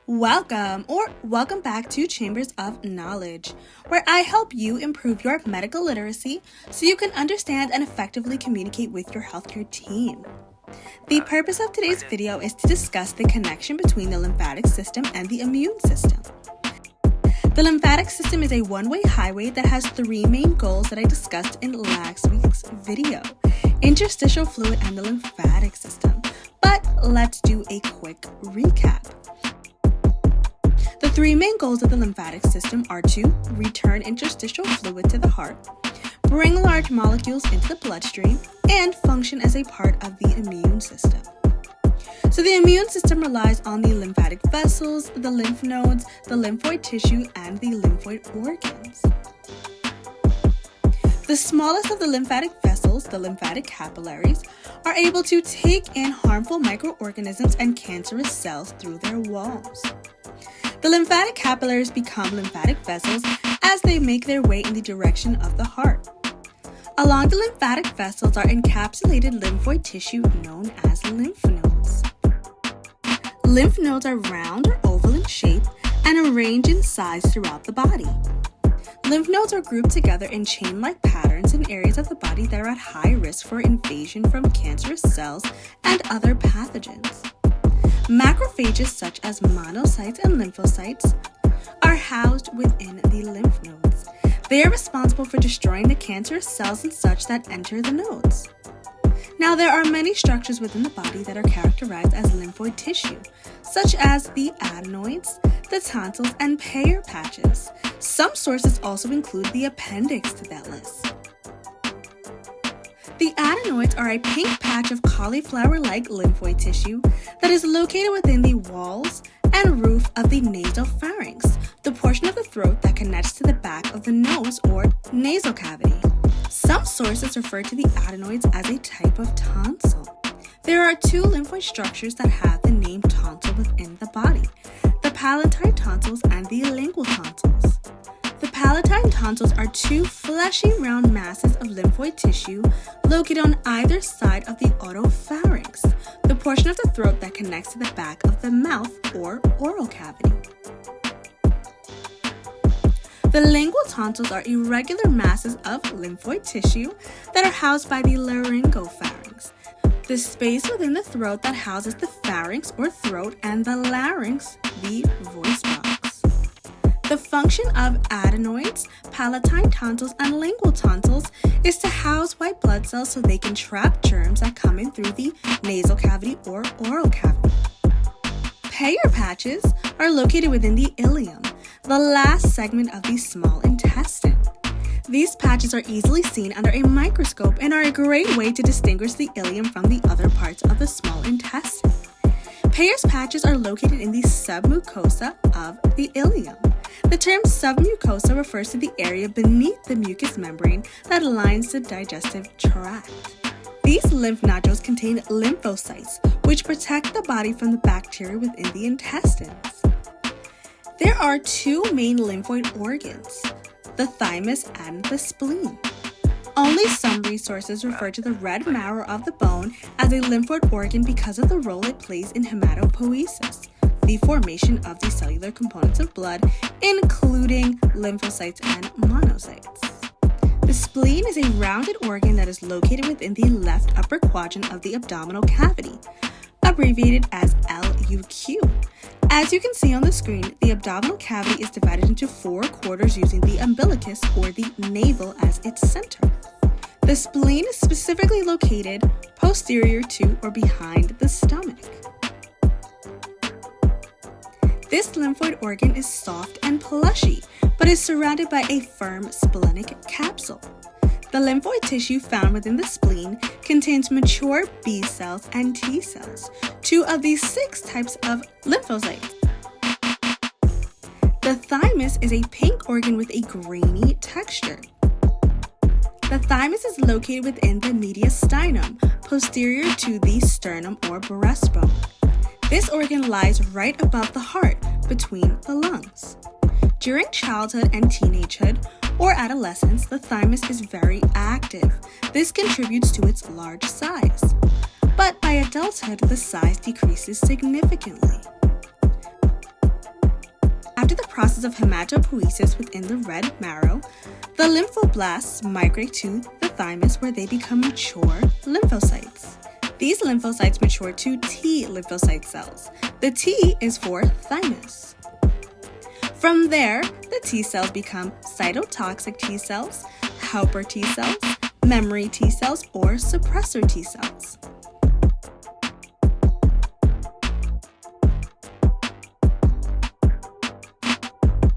Welcome back to Chambers of Knowledge, where I help you improve your medical literacy so you can understand and effectively communicate with your healthcare team. The purpose of today's video is to discuss the connection between the lymphatic system and the immune system. The lymphatic system is a one-way highway that has three main goals that I discussed in last week's video: interstitial fluid and the lymphatic system. But let's do a quick recap. The three main goals of the lymphatic system are to return interstitial fluid to the heart, bring large molecules into the bloodstream, and function as a part of the immune system. So the immune system relies on the lymphatic vessels, the lymph nodes, the lymphoid tissue, and the lymphoid organs. The smallest of the lymphatic vessels, the lymphatic capillaries, are able to take in harmful microorganisms and cancerous cells through their walls. The lymphatic capillaries become lymphatic vessels as they make their way in the direction of the heart. Along the lymphatic vessels are encapsulated lymphoid tissue known as lymph nodes. Lymph nodes are round or oval in shape and arranged in size throughout the body. Lymph nodes are grouped together in chain-like patterns in areas of the body that are at high risk for invasion from cancerous cells and other pathogens. Macrophages such as monocytes and lymphocytes are housed within the lymph nodes. They are responsible for destroying the cancerous cells and such that enter the nodes. Now, there are many structures within the body that are characterized as lymphoid tissue, such as the adenoids, the tonsils, and Peyer's patches. Some sources also include the appendix to that list. The adenoids are a pink patch of cauliflower-like lymphoid tissue that is located within the walls and roof of the nasopharynx, the portion of the throat that connects to the back of the nose or nasal cavity. Some sources refer to the adenoids as a type of tonsil. There are two lymphoid structures that have the name tonsil within the body: the palatine tonsils and the lingual tonsils. The palatine tonsils are two fleshy round masses of lymphoid tissue located on either side of the otopharynx, the portion of the throat that connects to the back of the mouth or oral cavity. The lingual tonsils are irregular masses of lymphoid tissue that are housed by the laryngopharynx, the space within the throat that houses the pharynx or throat, and the larynx, the voice box. The function of adenoids, palatine tonsils, and lingual tonsils is to house white blood cells so they can trap germs that come in through the nasal cavity or oral cavity. Peyer's patches are located within the ileum, the last segment of the small intestine. These patches are easily seen under a microscope and are a great way to distinguish the ileum from the other parts of the small intestine. Peyer's patches are located in the submucosa of the ileum. The term submucosa refers to the area beneath the mucous membrane that lines the digestive tract. These lymph nodules contain lymphocytes, which protect the body from the bacteria within the intestines. There are two main lymphoid organs: the thymus and the spleen. Only some resources refer to the red marrow of the bone as a lymphoid organ because of the role it plays in hematopoiesis, the formation of the cellular components of blood, including lymphocytes and monocytes. The spleen is a rounded organ that is located within the left upper quadrant of the abdominal cavity, abbreviated as LUQ. As you can see on the screen, the abdominal cavity is divided into four quarters using the umbilicus or the navel as its center. The spleen is specifically located posterior to or behind the stomach. This lymphoid organ is soft and plushy, but is surrounded by a firm splenic capsule. The lymphoid tissue found within the spleen contains mature B cells and T cells, two of the 6 types of lymphocytes. The thymus is a pink organ with a grainy texture. The thymus is located within the mediastinum, posterior to the sternum or breastbone. This organ lies right above the heart, between the lungs. During childhood and teenagehood, or adolescence, the thymus is very active. This contributes to its large size. But by adulthood, the size decreases significantly. after the process of hematopoiesis within the red marrow, the lymphoblasts migrate to the thymus where they become mature lymphocytes. These lymphocytes mature to T lymphocyte cells. The T is for thymus. From there, the T cells become cytotoxic T cells, helper T cells, memory T cells, or suppressor T cells.